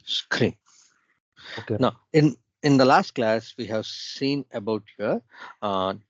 screen. Okay. Now, in the last class, we have seen about your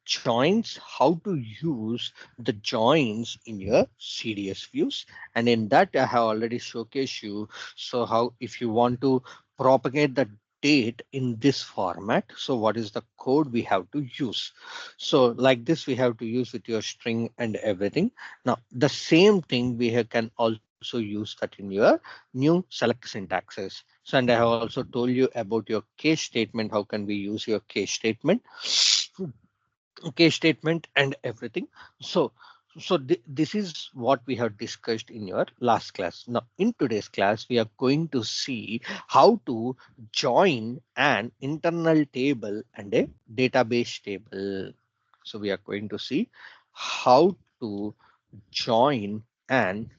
joins, how to use the joins in your CDS views, and in that I have already showcased you. So how if you want to propagate the date in this format, so what is the code we have to use? So like this, we have to use with your string and everything. Now the same thing can also use that in your new select syntaxes. So, and I have also told you about your case statement. How can we use your case statement, case statement and everything. So, this is what we have discussed in your last class. Now, in today's class, we are going to see how to join an internal table and a database table. So, we are going to see how to join an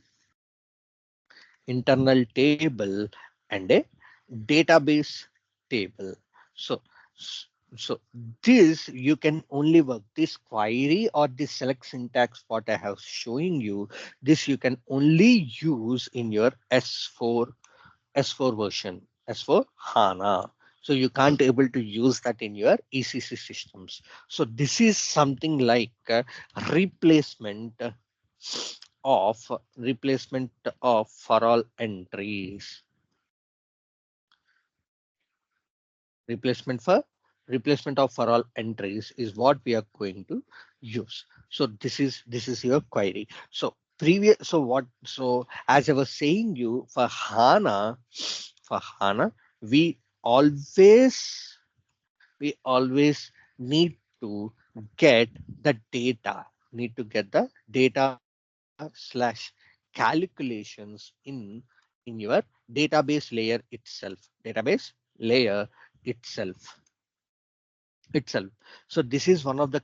internal table and a database table. So, so this you can only work this query or this select syntax what I have showing you. This you can only use in your S4 version, S4 HANA. So you can't able to use that in your ECC systems. So this is something like a replacement replacement of for all entries, replacement for replacement of for all entries is what we are going to use. So this is your query. So previous so what so as I was saying you for hana we always need to get the data, slash calculations in your database layer itself itself. So this is one of the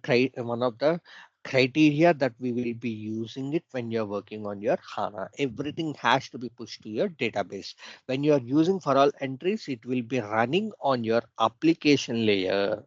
criteria that we will be using it when you're working on your HANA. Everything has to be pushed to your database. When you are using for all entries, it will be running on your application layer.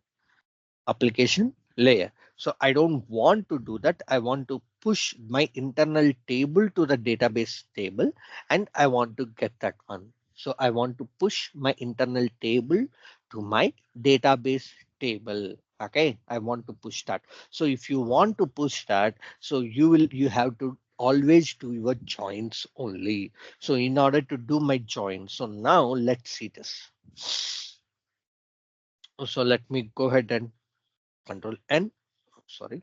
So I don't want to do that. I want to push my internal table to the database table and I want to get that one. So I want to push my internal table to my database table. Okay, I want to push that. So if you want to push that, so you have to always do your joins only. So in order to do my join, so now let's see this. So let me go ahead and control N, sorry,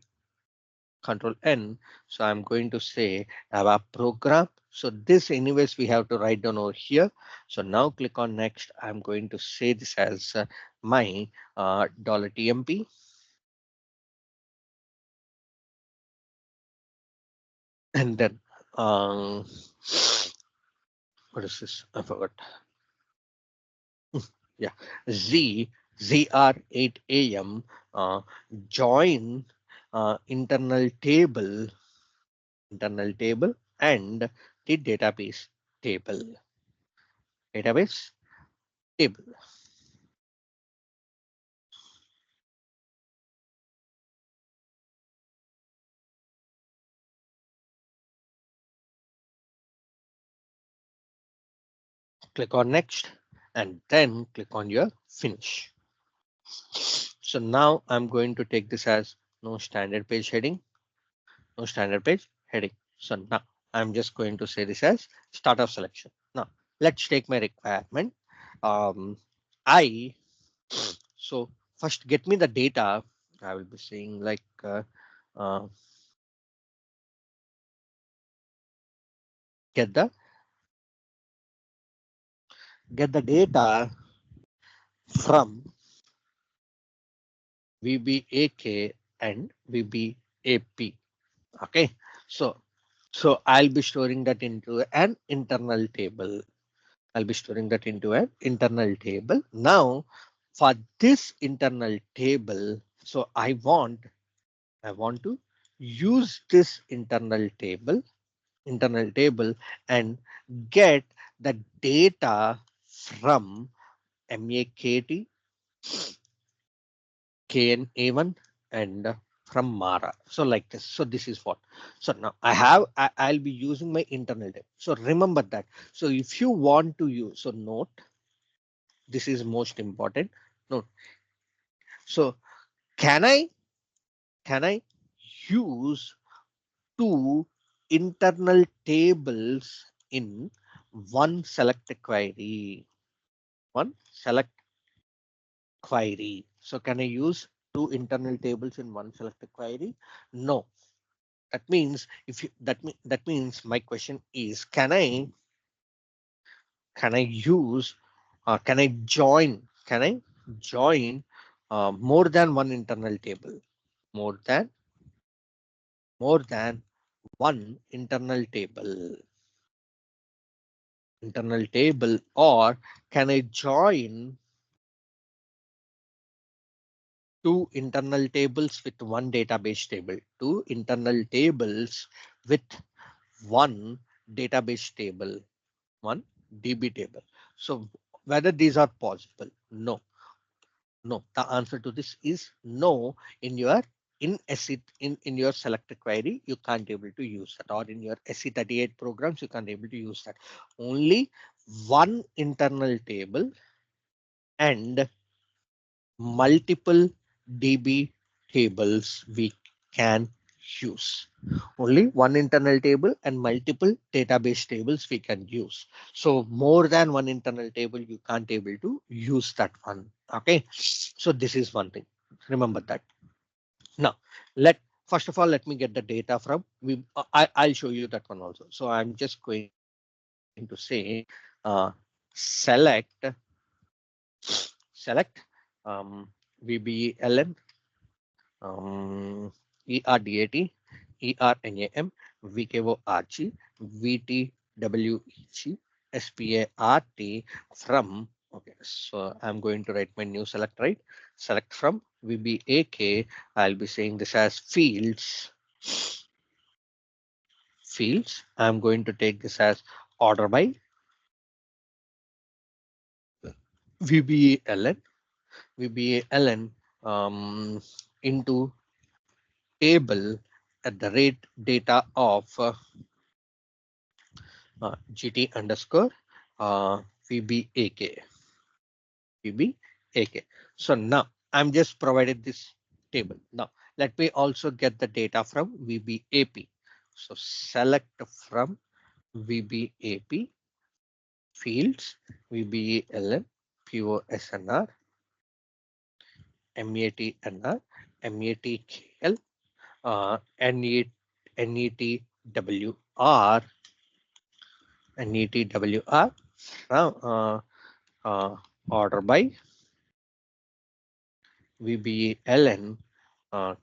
control N. So I'm going to say ABAP program. So this anyways we have to write down over here. So now click on next. I'm going to say this as my $tmp, and then what is this? I forgot. Yeah, Z ZR8AM join internal table and the table database table. Click on next and then click on your finish. So now I'm going to take this as no standard page heading, no standard page heading. So now I'm just going to say this as start of selection. Now let's take my requirement. um I so first get me the data. I will be saying like uh, get the data from VBAK and VBAP. Okay, so I'll be storing that into an internal table. I'll be storing that into an internal table. Now for this internal table, so I want to use this internal table and get the data from MAKT, KNA1 and from Mara. So like this. So this is what. So now I'll be using my internal table. So remember that. So if you want to use, so note, This is most important. Note. So can I use two internal tables in one select query? One select query. So can I use two internal tables in one select query? No. That means if you, that means my question is, can I use can I join more than one internal table, more than more than one internal table, or can I join two internal tables with one database table, two internal tables with one database table, one DB table. So whether these are possible? No, no. The answer to this is no. In your in your selected query, you can't able to use that, or in your SE38 programs, you can't able to use that. Only one internal table and multiple DB tables we can use. Only one internal table and multiple database tables we can use. So more than one internal table, you can't able to use that one. Okay. So this is one thing. Remember that. Now, first of all, let me get the data from I'll show you that one also. So I'm just going to say select VBLN ERDAT, ERNAM, VKORG, VTWEG, SPART from. Okay, so I'm going to write my new select, right? Select from VBAK. I'll be saying this as fields. Fields. I'm going to take this as order by VBALN. VBALN into table at the rate data of GT underscore VBAK. VBAK. So now I'm just provided this table. Now let me also get the data from VBAP. So select from VBAP fields VBALN POSNR MATNR MATKL NETWR NETWR from order by VBALN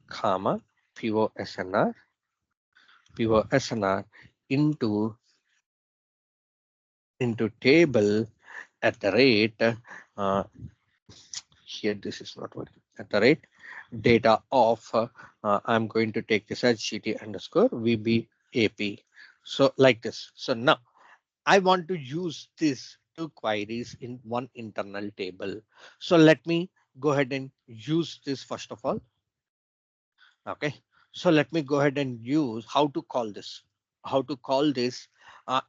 comma POSNR into table at the rate here this is not working, at the rate data of I'm going to take this as GT underscore VBAP. So like this. So now I want to use these two queries in one internal table. So let me go ahead and use this first of all. Okay. So let me go ahead and use how to call this. How to call this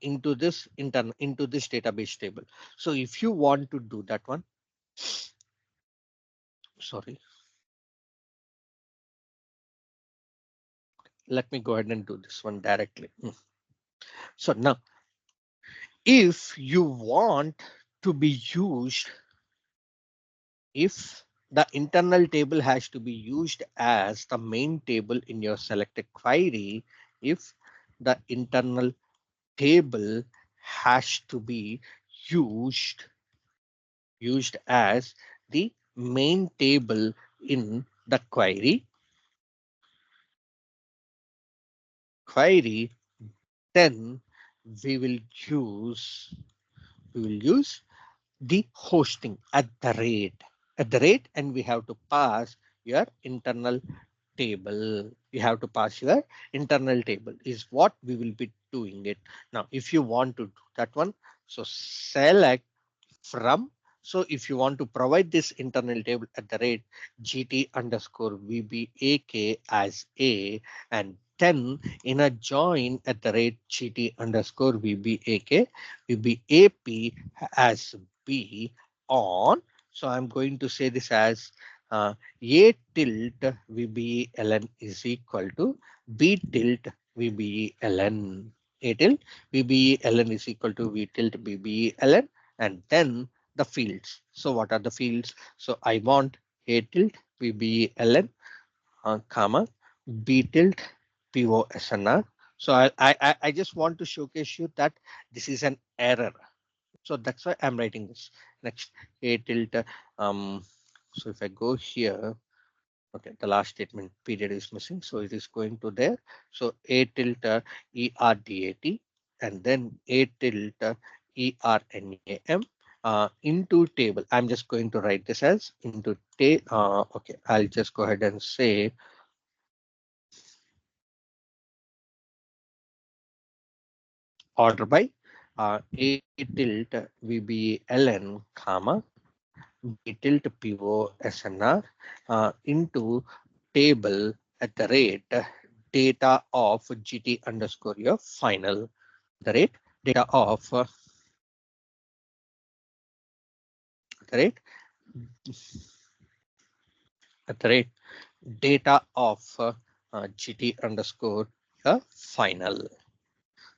into this database table. So if you want to do that one, sorry, let me go ahead and do this one directly. So now, if you want to be used, if the internal table has to be used as the main table in your selected query, if the internal table has to be used as the main table in the query, then we will use we will use the hosting at the rate, and we have to pass your internal table. You have to pass your internal table is what we will be doing it. Now if you want to do that one, so select from. So if you want to provide this internal table at the rate GT underscore VBAK as A, and then in a join at the rate GT underscore VBAK VBAP as B, on. So I'm going to say this as A tilde VBE is equal to B tilde VBE A tilde VBE is equal to V tilde VBE and then the fields. So what are the fields? So I want A tilde VBE comma B tilde POSNR. So I just want to showcase you that this is an error. So that's why I'm writing this. Next, A tilde. Um, so if I go here, okay, the last statement period is missing. So it is going to there. So A tilde ERDAT and then A tilde ERNAM into table. I'm just going to write this as into okay, I'll just go ahead and say order by A tilde VBLN comma B tilde POSNR into table at the rate data of GT underscore your final, the rate data of the rate at the rate data of GT underscore final.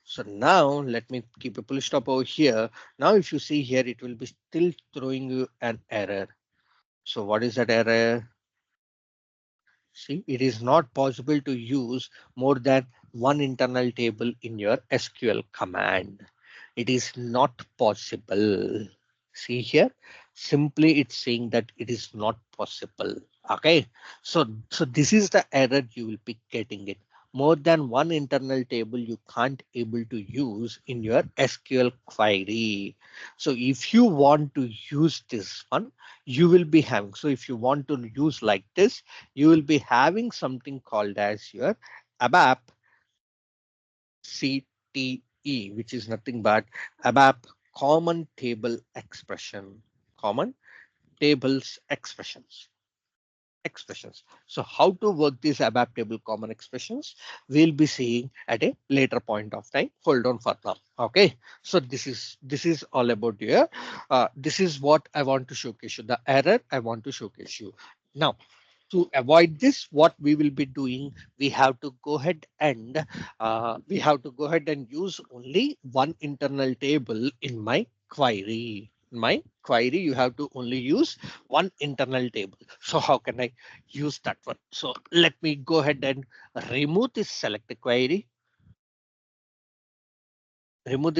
So now let me keep a full stop over here. Now if you see here, it will be still throwing you an error. So what is that error? See, it is not possible to use more than one internal table in your SQL command. It is not possible. See here, simply it's saying that it is not possible. Okay, so this is the error you will be getting it. More than one internal table you can't able to use in your SQL query. So if you want to use this one, you will be having. So if you want to use like this, you will be having something called as your ABAP CTE, which is nothing but ABAP common table expression, common tables expressions. So how to work these ABAP table common expressions, we'll be seeing at a later point of time. Hold on for now. Okay. So this is all about here. This is what I want to showcase you. The error I want to showcase you. Now, to avoid this, what we will be doing, we have to go ahead and use only one internal table in my query. In my query, you have to only use one internal table. So how can I use that one? So let me go ahead and remove this select query,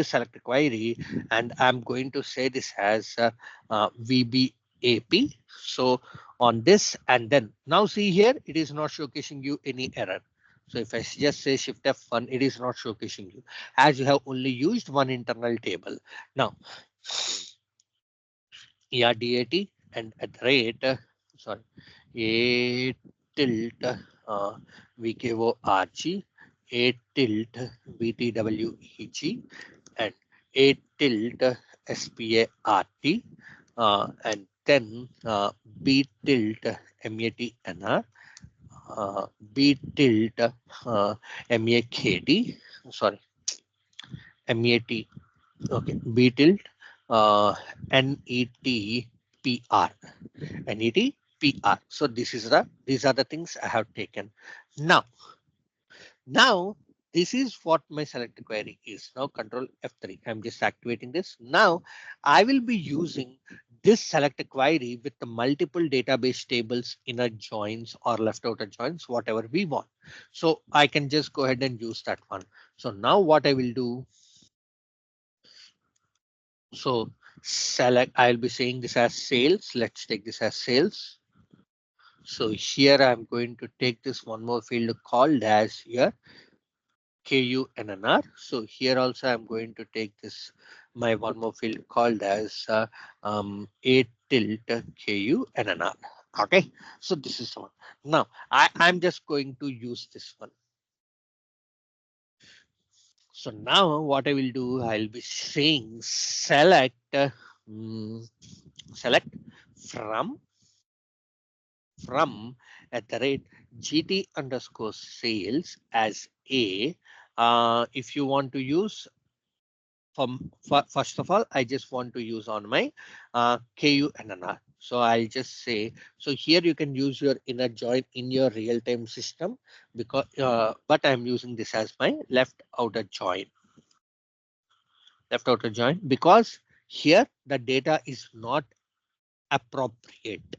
select query, and I'm going to say this as VBAP. So on this, and then now see here, it is not showcasing you any error. So if I just say Shift F1, it is not showcasing you as you have only used one internal table. Now, ERDAT and at the rate, sorry, A tilde VKORG, A tilde VTWEG, and A tilde SPART, and then B tilde MATNR, B tilde MAKD, sorry, MAT, okay, B tilde NETPR, NETPR. So these are the things I have taken. Now, this is what my select query is. Now control F3. I'm just activating this. Now I will be using this select query with the multiple database tables, inner joins or left outer joins, whatever we want. So I can just go ahead and use that one. So now what I will do, so select, I'll be saying this as sales. Let's take this as sales. So here I'm going to take this one more field called as here KUNNR. So here also I'm going to take this my one more field called as A tilde KUNNR. Okay, so this is one. Now I'm just going to use this one. So now what I will do, I'll be saying select select from at the rate GT underscore sales as A. If you want to use first of all, I just want to use on my KUNNR. So I'll just say, so here you can use your inner join in your real-time system because, but I'm using this as my left outer join because here the data is not appropriate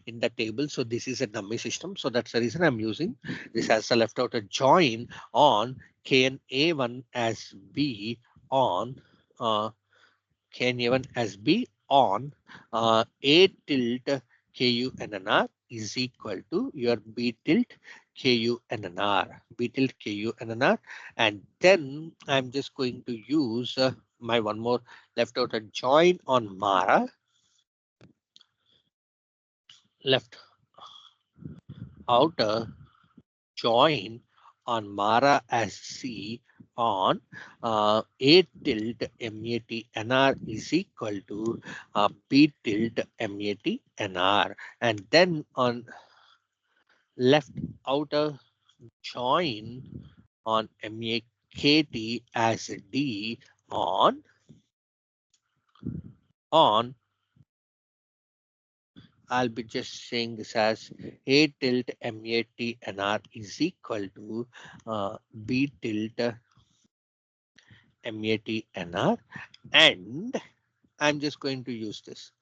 in the table. So this is a dummy system. So that's the reason I'm using this as a left outer join on KNA1 as B on KNA1 as B on A tilde KUNNR is equal to your B tilde KUNNR, B tilde KUNNR, and then I'm just going to use my one more left outer join on Mara, left outer join on Mara as C on A tilde MAT is equal to B tilde MAT and then on left outer join on MAKT as D on I'll be just saying this as A tilde MAT is equal to B tilde MAT and I'm just going to use this.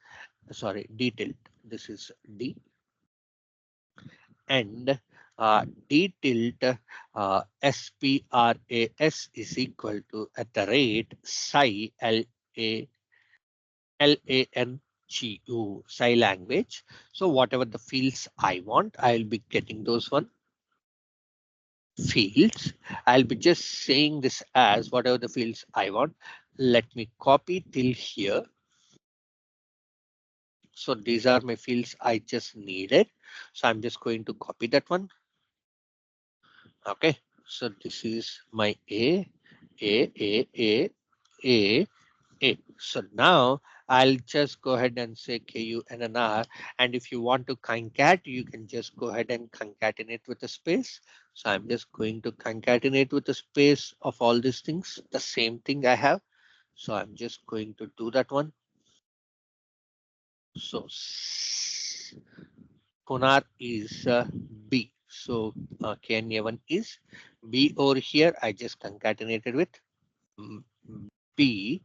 Sorry, D tilde. This is D and D tilde SPRAS is equal to at the rate psi LANGU psi language. So whatever the fields I want, I'll be getting those one fields. I'll be just saying this as whatever the fields I want. Let me copy till here. So these are my fields I just needed. So I'm just going to copy that one. Okay. So this is my A. So now I'll just go ahead and say KUNNR. And if you want to concat, you can just go ahead and concatenate with a space. So I'm just going to concatenate with a space of all these things. The same thing I have. So I'm just going to do that one. So Kunar is B. So KNA1 is B over here. I just concatenated with mm, B.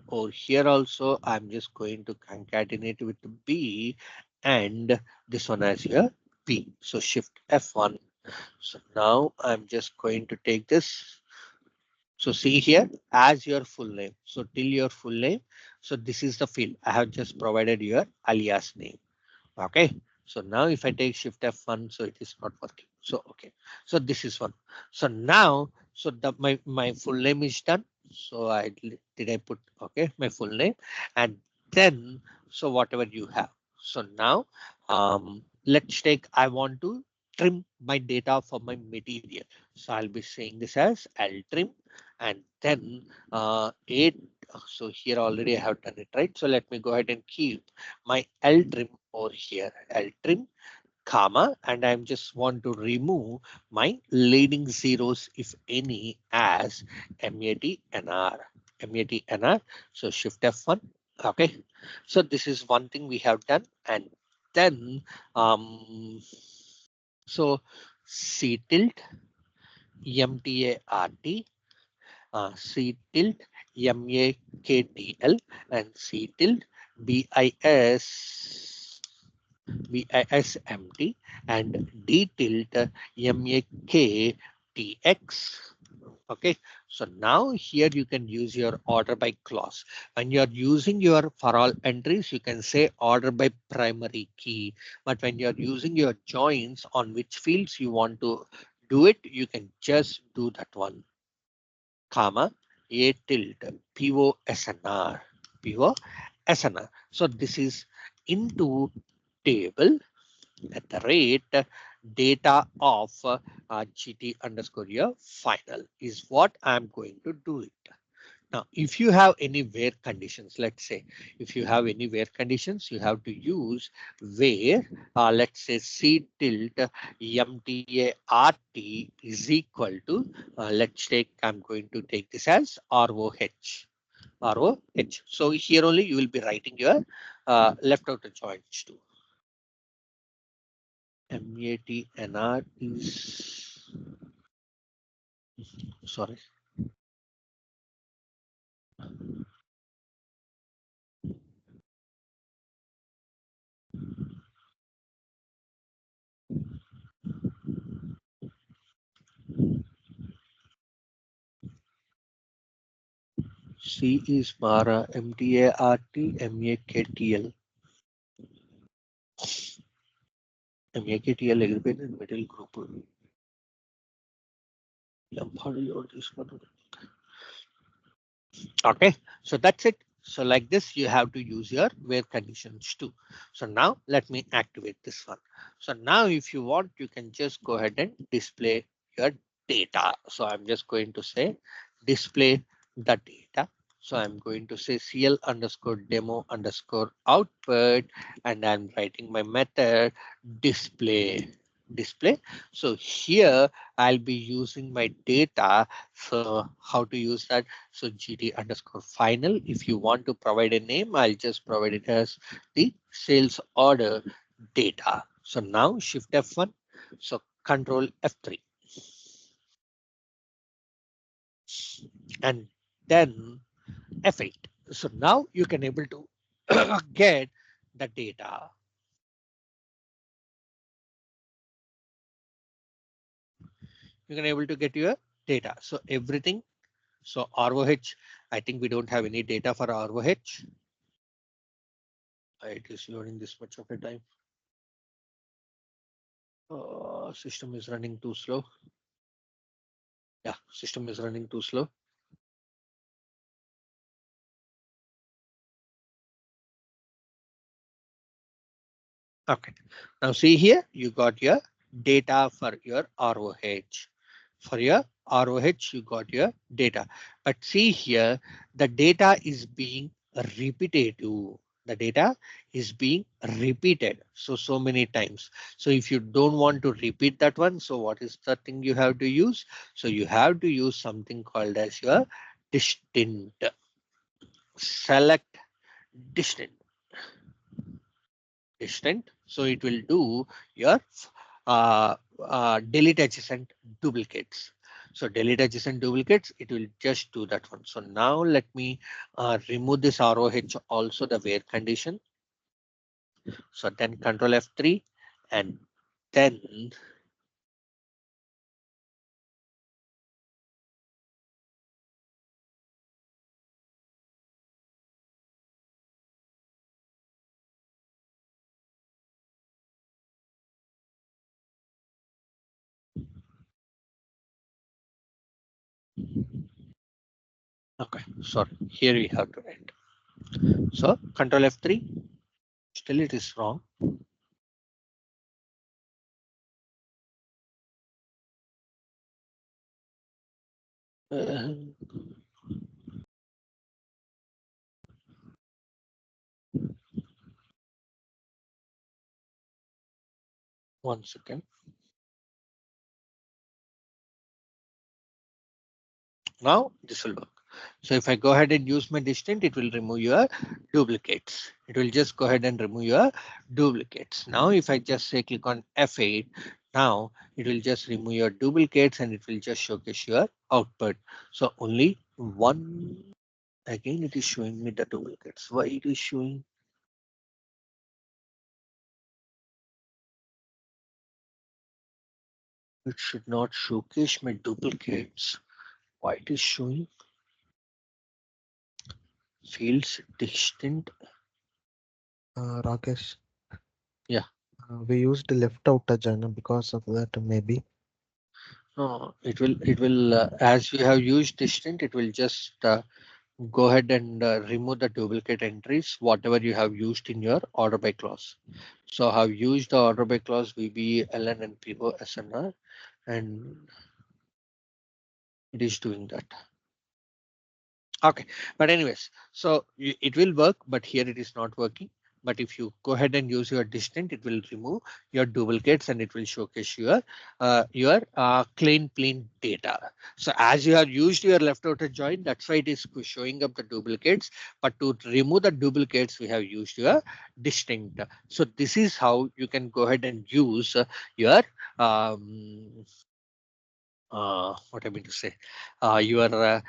Over here also, I'm just going to concatenate with B and this one as here B. So shift F1. So now I'm just going to take this. So see here as your full name. So till your full name. So this is the field. I have just provided your alias name. Okay. So now if I take shift F1, so it is not working. So okay. So this is one. So now, so the my full name is done. So I put okay my full name and then so whatever you have. So now let's take I want to trim my data for my material. So I'll be saying this as L trim and then 8. So here already I have done it right. So let me go ahead and keep my L trim over here, L trim, comma, and I'm just want to remove my leading zeros, if any, as MAT NR. So shift F1. Okay. So this is one thing we have done. And then, so C tilde, MTART, C tilde, MAKTL, and C tilde, BIS. BISMT and D tilde MAKTX. Okay, so now here you can use your order by clause. When you're using your for all entries, you can say order by primary key. But when you're using your joins on which fields you want to do it, you can just do that one, comma, A tilde, POSNR, POSNR. So this is into table at the rate data of GT underscore your final is what I'm going to do it. Now, if you have any where conditions, let's say if you have any where conditions, you have to use where let's say C tilde MTART is equal to let's take I'm going to take this as ROH. ROH. So here only you will be writing your left outer joints too. MATNR is, sorry, C is Mara, MTART, MAKTL aggravated middle group. Okay, so that's it. So like this, you have to use your where conditions too. So now let me activate this one. So now if you want, you can just go ahead and display your data. So I'm just going to say display the data. So I'm going to say CL underscore demo underscore output, and I'm writing my method display. So here I'll be using my data. So how to use that? So GT underscore final. If you want to provide a name, I'll just provide it as the sales order data. So now shift F1. So control F3. And then F8. So now you can able to get the data. You can able to get your data. So everything. So ROH, I think we don't have any data for ROH. It is loading this much of a time. System is running too slow. Yeah, system is running too slow. Okay. Now see here, you got your data for your ROH. For your ROH, you got your data. But see here, the data is being repetitive. The data is being repeated so many times. So if you don't want to repeat that one, so what is the thing you have to use? So you have to use something called as your distinct. Select distinct. Distinct. So it will do your delete adjacent duplicates. So delete adjacent duplicates, it will just do that one. So now let me remove this ROH also the where condition. So then control F3 and then okay, sorry, here we have to end. So control F3, still it is wrong. Uh, 1 second. Now this will work. So if I go ahead and use my distant, it will remove your duplicates. It will just go ahead and remove your duplicates. Now if I just say click on F8, now it will just remove your duplicates and it will just showcase your output. So only one, again it is showing me the duplicates. Why it is showing? It should not showcase my duplicates. Why it is showing? Fields distant. Rakesh, Yeah. we used left out agenda because of that maybe. No, it will as you have used distant, it will just go ahead and remove the duplicate entries, whatever you have used in your order by clause. So I have used the order by clause VB, LN and PO SNR, and it is doing that. Okay, but anyways, so it will work, but here it is not working. But if you go ahead and use your distinct, it will remove your duplicates and it will showcase your clean data. So as you have used your left outer join, that's why it is showing up the duplicates. But to remove the duplicates, we have used your distinct. So this is how you can go ahead and use your what I mean to say, your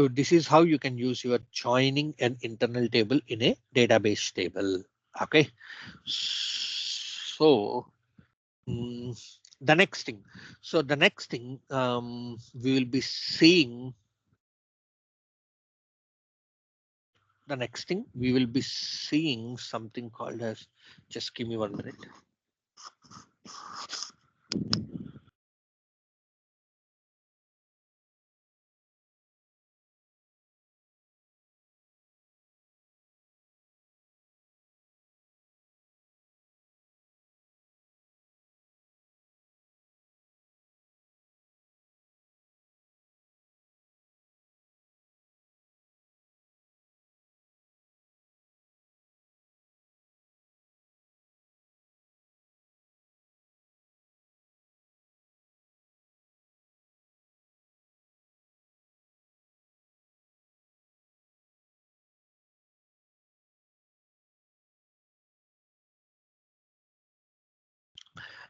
this is how you can use your joining an internal table in a database table. Okay, so the next thing, we will be seeing the next thing we will be seeing something called as, just give me 1 minute.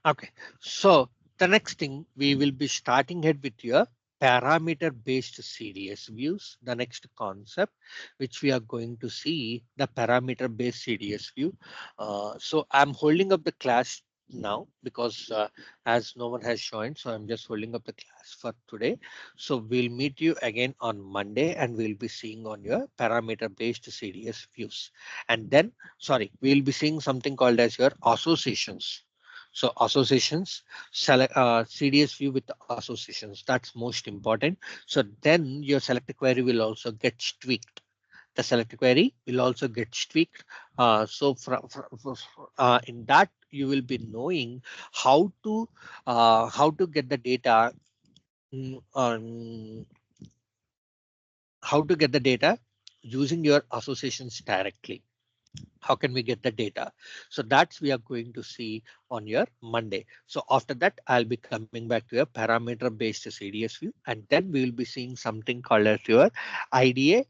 Okay, so the next thing we will be starting it with your parameter based CDS views. The next concept which we are going to see, the parameter based CDS view. So I'm holding up the class now because as no one has joined, so I'm just holding up the class for today. So we'll meet you again on Monday and we'll be seeing on your parameter based CDS views. And then, sorry, we'll be seeing something called as your associations. So associations, select CDS view with associations. That's most important. So then your select query will also get tweaked. The select query will also get tweaked. So in that you will be knowing how to get the data, on how to get the data using your associations directly. How can we get the data? So that's we are going to see on your Monday. So after that I'll be coming back to your parameter based CDS view, and then we will be seeing something called as your IDA,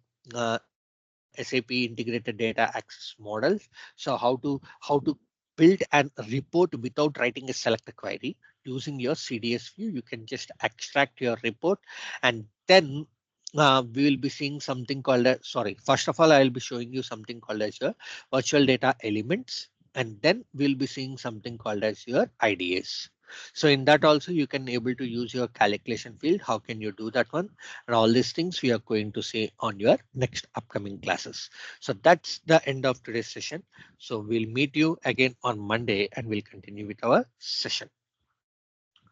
SAP integrated data access models. So how to build and report without writing a select query using your CDS view. You can just extract your report, and then we will be seeing something called a, sorry, first of all I will be showing you something called as your virtual data elements, and then we'll be seeing something called as your IDAs. So in that also you can able to use your calculation field. How can you do that one? And all these things we are going to see on your next upcoming classes. So that's the end of today's session. So we'll meet you again on Monday and we'll continue with our session.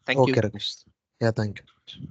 Thank you. Okay, Rakesh. Yeah, thank you.